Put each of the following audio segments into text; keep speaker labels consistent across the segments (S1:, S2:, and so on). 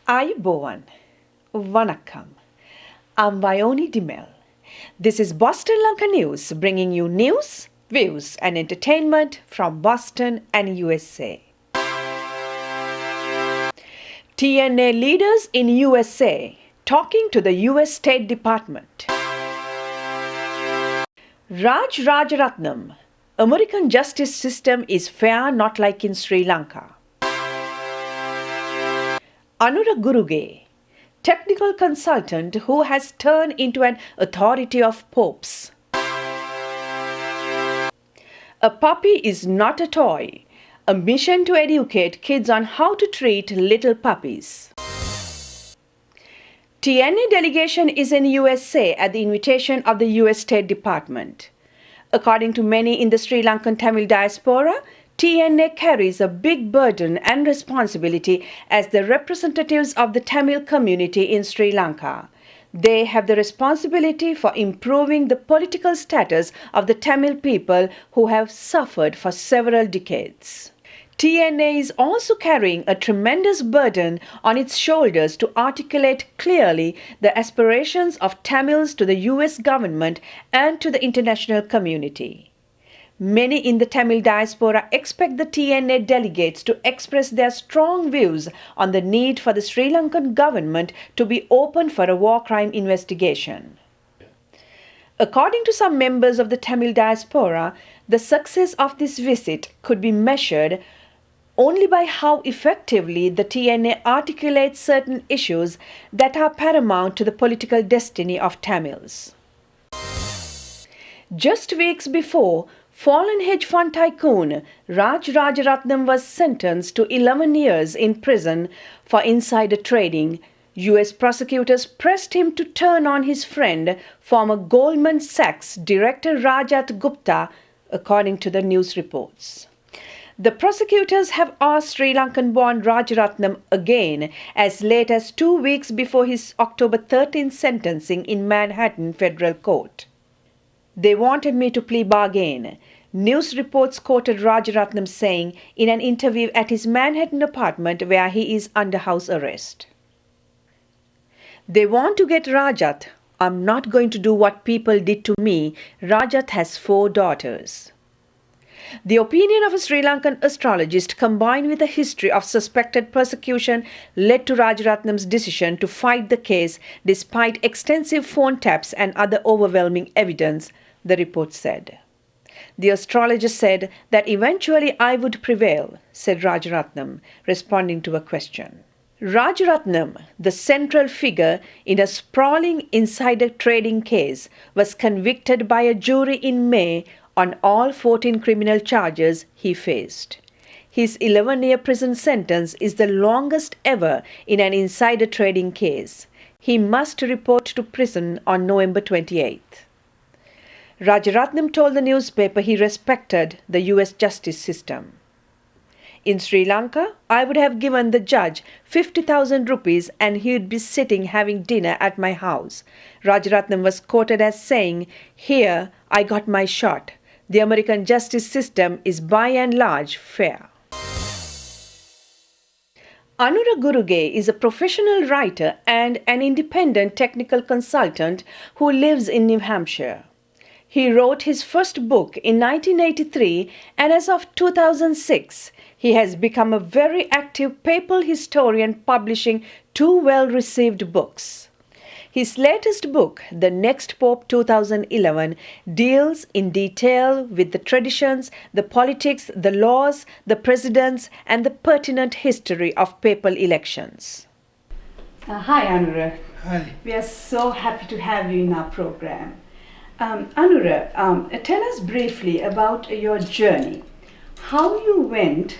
S1: Ayubowan, Vanakkam. I'm Vioni Dimel. This is Boston Lanka News, bringing you news, views, and entertainment from Boston and USA. TNA leaders in USA talking to the US State Department. Raj Rajaratnam, American justice system is fair, not like in Sri Lanka. Anura Guruge, technical consultant who has turned into an authority of popes. A puppy is not a toy. A mission to educate kids on how to treat little puppies. TNA delegation is in USA at the invitation of the US State Department. According to many in the Sri Lankan Tamil diaspora, TNA carries a big burden and responsibility as the representatives of the Tamil community in Sri Lanka. They have the responsibility for improving the political status of the Tamil people who have suffered for several decades. TNA is also carrying a tremendous burden on its shoulders to articulate clearly the aspirations of Tamils to the US government and to the international community. Many in the Tamil diaspora expect the TNA delegates to express their strong views on the need for the Sri Lankan government to be open for a war crime investigation. According to some members of the Tamil diaspora, the success of this visit could be measured only by how effectively the TNA articulates certain issues that are paramount to the political destiny of Tamils. Just weeks before, fallen hedge fund tycoon Raj Rajaratnam was sentenced to 11 years in prison for insider trading. US prosecutors pressed him to turn on his friend, former Goldman Sachs director Rajat Gupta, according to the news reports. The prosecutors have asked Sri Lankan-born Rajaratnam again as late as 2 weeks before his October 13th sentencing in Manhattan Federal Court. They wanted me to plea bargain. News reports quoted Rajaratnam saying in an interview at his Manhattan apartment where he is under house arrest. They want to get Rajat. I'm not going to do what people did to me. Rajat has 4 daughters. The opinion of a Sri Lankan astrologist combined with a history of suspected persecution led to Rajaratnam's decision to fight the case despite extensive phone taps and other overwhelming evidence, the report said. The astrologer said that eventually I would prevail, said Rajaratnam, responding to a question. Rajaratnam, the central figure in a sprawling insider trading case, was convicted by a jury in May on all 14 criminal charges he faced. His 11-year prison sentence is the longest ever in an insider trading case. He must report to prison on November 28th. Rajaratnam told the newspaper he respected the US justice system. In Sri Lanka, I would have given the judge 50,000 rupees and he would be sitting having dinner at my house. Rajaratnam was quoted as saying, "Here I got my shot. The American justice system is by and large fair." Anura Guruge is a professional writer and an independent technical consultant who lives in New Hampshire. He wrote his first book in 1983 and as of 2006, he has become a very active papal historian publishing 2 well-received books. His latest book, The Next Pope 2011, deals in detail with the traditions, the politics, the laws, the presidents, and the pertinent history of papal elections. Hi, Anura.
S2: Hi.
S1: We are so happy to have you in our program. Anura, tell us briefly about your journey. How you went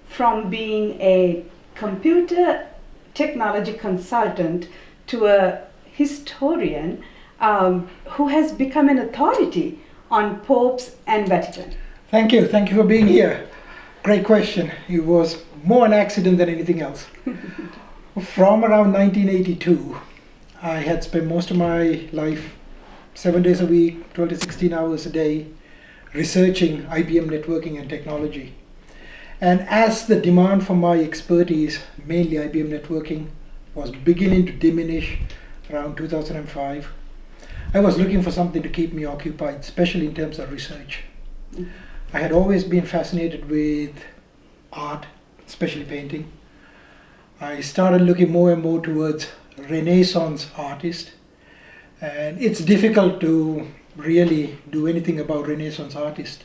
S1: from being a computer technology consultant to a historian who has become an authority on popes and Vatican.
S2: Thank you for being here. Great question. It was more an accident than anything else. From around 1982, I had spent most of my life 7 days a week, 12 to 16 hours a day, researching IBM networking and technology. And as the demand for my expertise, mainly IBM networking, was beginning to diminish around 2005. I was looking for something to keep me occupied, especially in terms of research. I had always been fascinated with art, especially painting. I started looking more and more towards Renaissance artists, and it's difficult to really do anything about Renaissance artists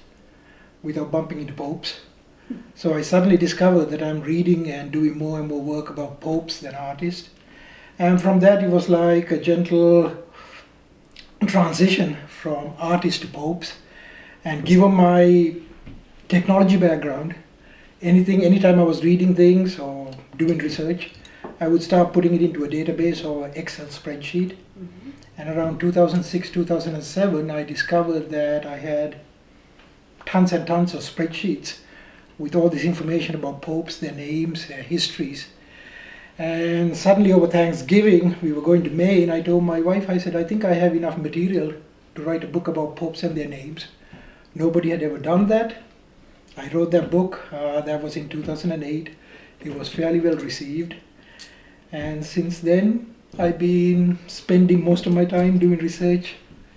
S2: without bumping into popes. So I suddenly discovered that I'm reading and doing more and more work about popes than artists. And from that it was like a gentle transition from artists to popes. And given my technology background, anytime I was reading things or doing research, I would start putting it into a database or Excel spreadsheet. And around 2006, 2007, I discovered that I had tons and tons of spreadsheets with all this information about popes, their names, their histories. And suddenly over Thanksgiving, we were going to May, and I told my wife, I said, I think I have enough material to write a book about popes and their names. Nobody had ever done that. I wrote that book, that was in 2008. It was fairly well received. And since then, I've been spending most of my time doing research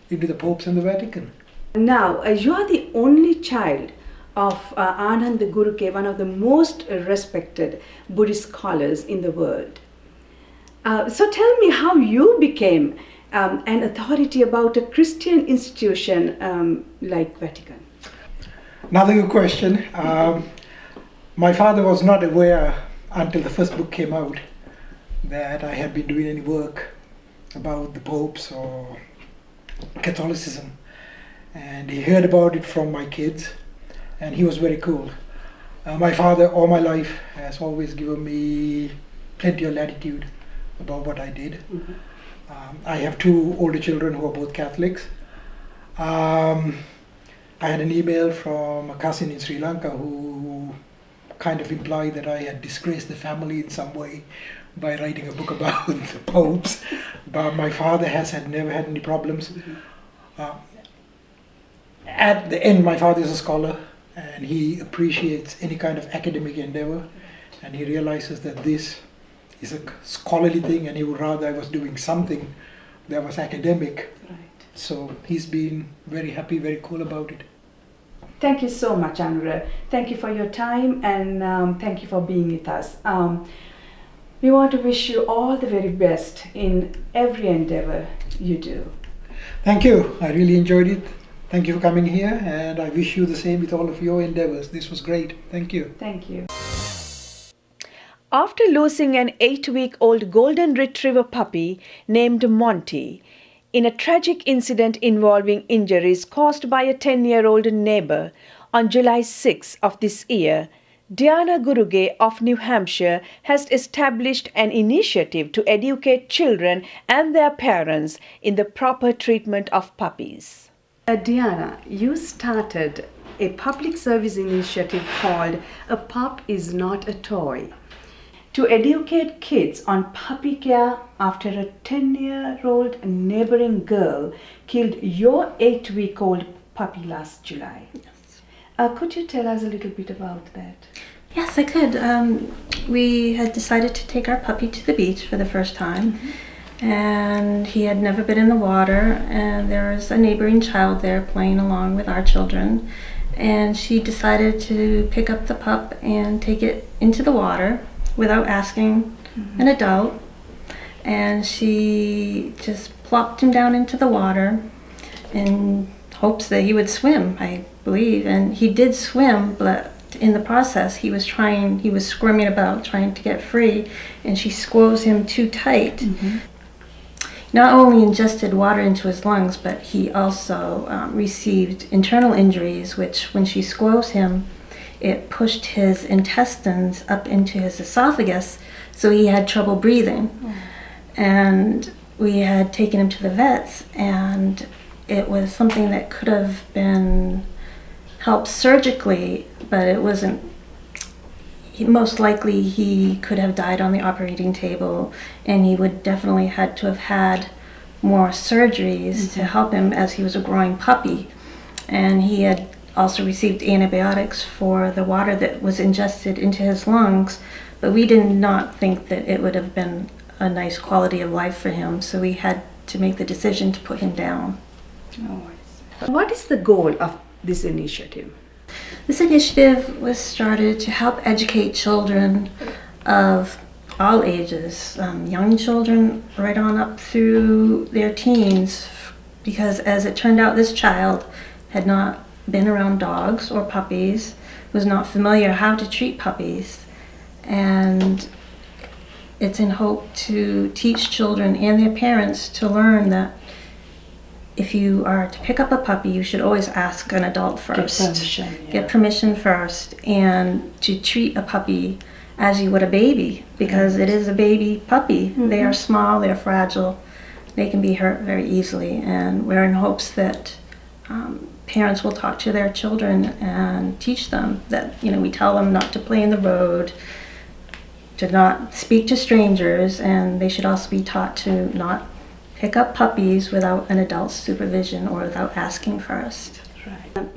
S2: into the popes and the Vatican.
S1: Now, you are the only child of Anura Guruge, one of the most respected Buddhist scholars in the world. So tell me how you became an authority about a Christian institution like Vatican.
S2: Another good question. My father was not aware until the first book came out that I had been doing any work about the popes or Catholicism. And he heard about it from my kids, and he was very cool. My father all my life has always given me plenty of latitude about what I did. I have two older children who are both Catholics. I had an email from a cousin in Sri Lanka who kind of implied that I had disgraced the family in some way by writing a book about the popes, but my father never had any problems. At the end, my father is a scholar, and he appreciates any kind of academic endeavor, and he realizes that this is a scholarly thing, and he would rather I was doing something that was academic.
S1: Right.
S2: So he's been very happy, very cool about it.
S1: Thank you so much, Anura. Thank you for your time, and thank you for being with us. We want to wish you all the very best in every endeavor you do.
S2: Thank you. I really enjoyed it. Thank you for coming here, and I wish you the same with all of your endeavors. This was great. Thank you.
S1: Thank you. After losing an 8-week-old golden retriever puppy named Monty in a tragic incident involving injuries caused by a 10-year-old neighbor on July 6 of this year, Anura Guruge of New Hampshire has established an initiative to educate children and their parents in the proper treatment of puppies. Diana, you started a public service initiative called A Pup Is Not a Toy to educate kids on puppy care after a 10-year-old neighboring girl killed your 8-week-old puppy last July. Could you tell us a little bit about that?
S3: Yes, I could. We had decided to take our puppy to the beach for the first time, and he had never been in the water, and there was a neighboring child there playing along with our children, and she decided to pick up the pup and take it into the water without asking an adult, and she just plopped him down into the water in hopes that he would swim, I believe, and he did swim, but in the process he was squirming about trying to get free, and she squoze him too tight. Not only ingested water into his lungs, but he also received internal injuries, which when she squoze him, it pushed his intestines up into his esophagus, so he had trouble breathing. And we had taken him to the vets, and it was something that could have been helped surgically, but it wasn't. Most likely he could have died on the operating table, and he would definitely had to have had more surgeries to help him as he was a growing puppy. And he had also received antibiotics for the water that was ingested into his lungs, but we did not think that it would have been a nice quality of life for him. So we had to make the decision to put him down.
S1: What is the goal of this initiative?
S3: This initiative was started to help educate children of all ages, young children right on up through their teens, because as it turned out, this child had not been around dogs or puppies, was not familiar how to treat puppies, and it's in hope to teach children and their parents to learn that if you are to pick up a puppy, you should always ask an adult first. Get permission first, and to treat a puppy as you would a baby, because it is a baby puppy. Mm-hmm. They are small, they're fragile, they can be hurt very easily, and we're in hopes that parents will talk to their children and teach them that, we tell them not to play in the road, to not speak to strangers, and they should also be taught to not pick up puppies without an adult's supervision or without asking first.
S1: Right.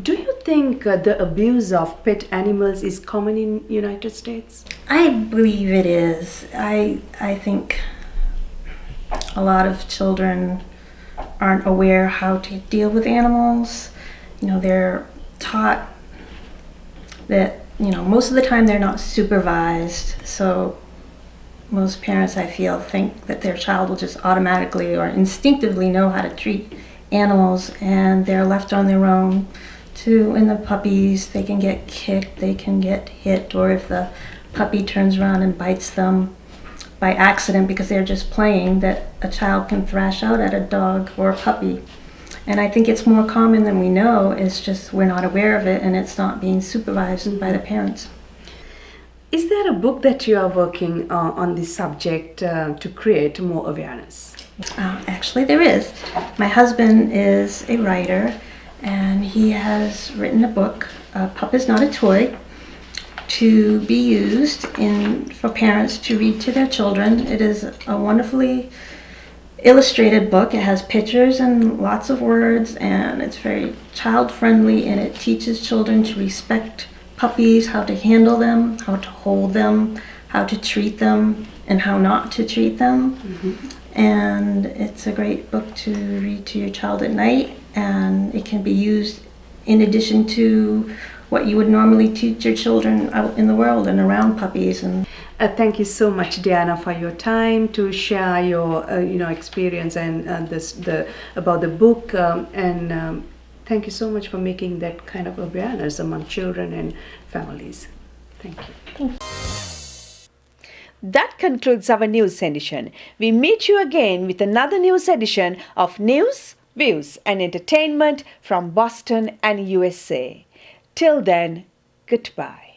S1: Do you think the abuse of pet animals is common in United States?
S3: I believe it is. I think a lot of children aren't aware how to deal with animals. They're taught that, most of the time they're not supervised. So most parents, I feel, think that their child will just automatically or instinctively know how to treat animals, and they're left on their own. In the puppies, they can get kicked, they can get hit, or if the puppy turns around and bites them by accident because they're just playing, that a child can thrash out at a dog or a puppy. And I think it's more common than we know. It's just we're not aware of it, and it's not being supervised by the parents.
S1: Is there a book that you are working on this subject to create more awareness?
S3: Actually, there is. My husband is a writer, and he has written a book, Pup is Not a Toy, to be used for parents to read to their children. It is a wonderfully illustrated book. It has pictures and lots of words, and it's very child-friendly, and it teaches children to respect puppies, how to handle them, how to hold them, how to treat them, and how not to treat them. Mm-hmm. And it's a great book to read to your child at night, and it can be used in addition to what you would normally teach your children out in the world and around puppies. And
S1: thank you so much, Diana, for your time to share your experience and about the book, and thank you so much for making that kind of awareness among children and families. Thank you.
S3: Thank you.
S1: That concludes our news edition. We meet you again with another news edition of News, Views and Entertainment from Boston and USA. Till then, goodbye.